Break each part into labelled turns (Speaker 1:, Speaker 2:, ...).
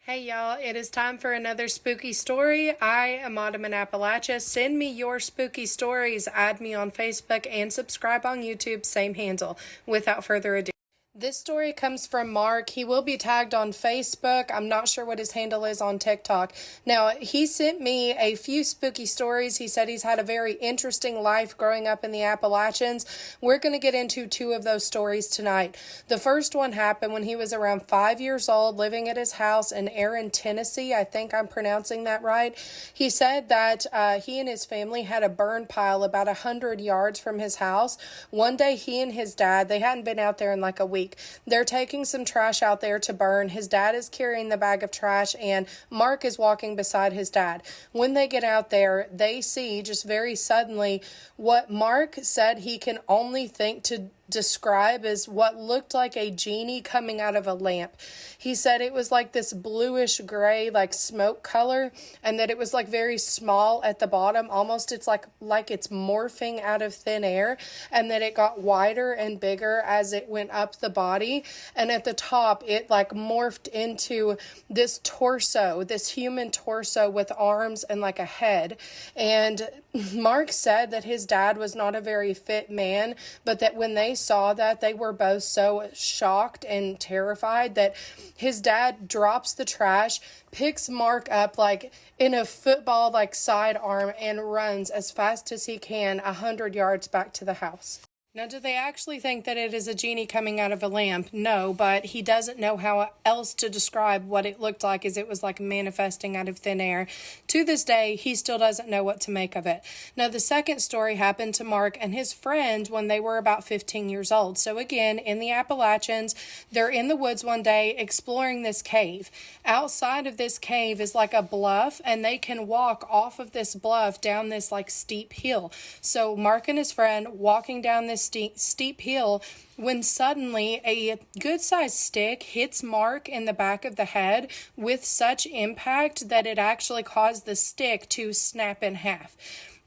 Speaker 1: Hey y'all, it is time for another spooky story. I am Autumn in Appalachia. Send me your spooky stories. Add me on Facebook and subscribe on YouTube, same handle. Without further ado. This story comes from Mark. He will be tagged on Facebook. I'm not sure what his handle is on TikTok. Now, he sent me a few spooky stories. He said he's had a very interesting life growing up in the Appalachians. We're going to get into two of those stories tonight. The first one happened when he was around 5 years old, living at his house in Erin, Tennessee. I think I'm pronouncing that right. He said that he and his family had a burn pile about 100 yards from his house. One day, he and his dad, they hadn't been out there in like a week. They're taking some trash out there to burn. His dad is carrying the bag of trash, and Mark is walking beside his dad. When they get out there, they see just very suddenly what Mark said he can only think to describe as what looked like a genie coming out of a lamp. He said it was like this bluish gray, like smoke color, and that it was like very small at the bottom. Almost it's like it's morphing out of thin air, and that it got wider and bigger as it went up the body. And at the top, it like morphed into this torso, this human torso with arms and like a head. And Mark said that his dad was not a very fit man, but that when they saw that, they were both so shocked and terrified that his dad drops the trash, picks Mark up like in a football like sidearm, and runs as fast as he can 100 yards back to the house. Now, do they actually think that it is a genie coming out of a lamp? No, but he doesn't know how else to describe what it looked like, as it was like manifesting out of thin air. To this day, he still doesn't know what to make of it. Now, the second story happened to Mark and his friend when they were about 15 years old. So again, in the Appalachians, they're in the woods one day exploring this cave. Outside of this cave is like a bluff, and they can walk off of this bluff down this like steep hill. So Mark and his friend walking down this steep hill, when suddenly a good-sized stick hits Mark in the back of the head with such impact that it actually caused the stick to snap in half.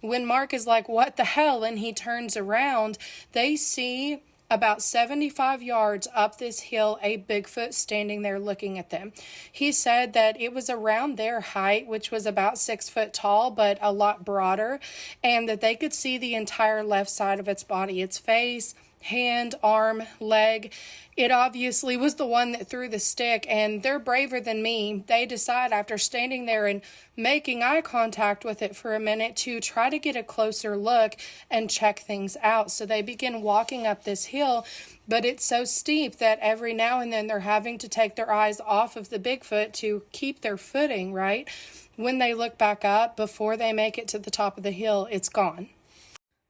Speaker 1: When Mark is like, "What the hell?" and he turns around, they see about 75 yards up this hill, a Bigfoot standing there looking at them. He said that it was around their height, which was about 6 foot tall, but a lot broader, and that they could see the entire left side of its body, its face, hand, arm, leg. It obviously was the one that threw the stick, and they're braver than me. They decide, after standing there and making eye contact with it for a minute, to try to get a closer look and check things out. So they begin walking up this hill, but it's so steep that every now and then they're having to take their eyes off of the Bigfoot to keep their footing, right? When they look back up, before they make it to the top of the hill, it's gone.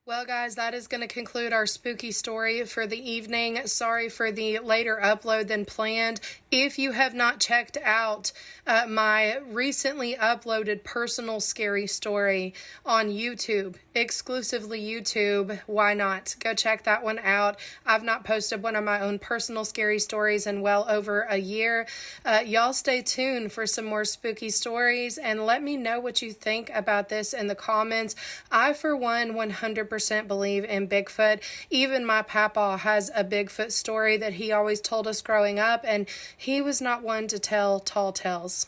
Speaker 1: Well, guys, that is going to conclude our spooky story for the evening. Sorry for the later upload than planned. If you have not checked out my recently uploaded personal scary story on YouTube, exclusively YouTube, why not? Go check that one out. I've not posted one of my own personal scary stories in well over a year. Y'all stay tuned for some more spooky stories, and let me know what you think about this in the comments. I, for one, 100% believe in Bigfoot. Even my papa has a Bigfoot story that he always told us growing up, and he was not one to tell tall tales.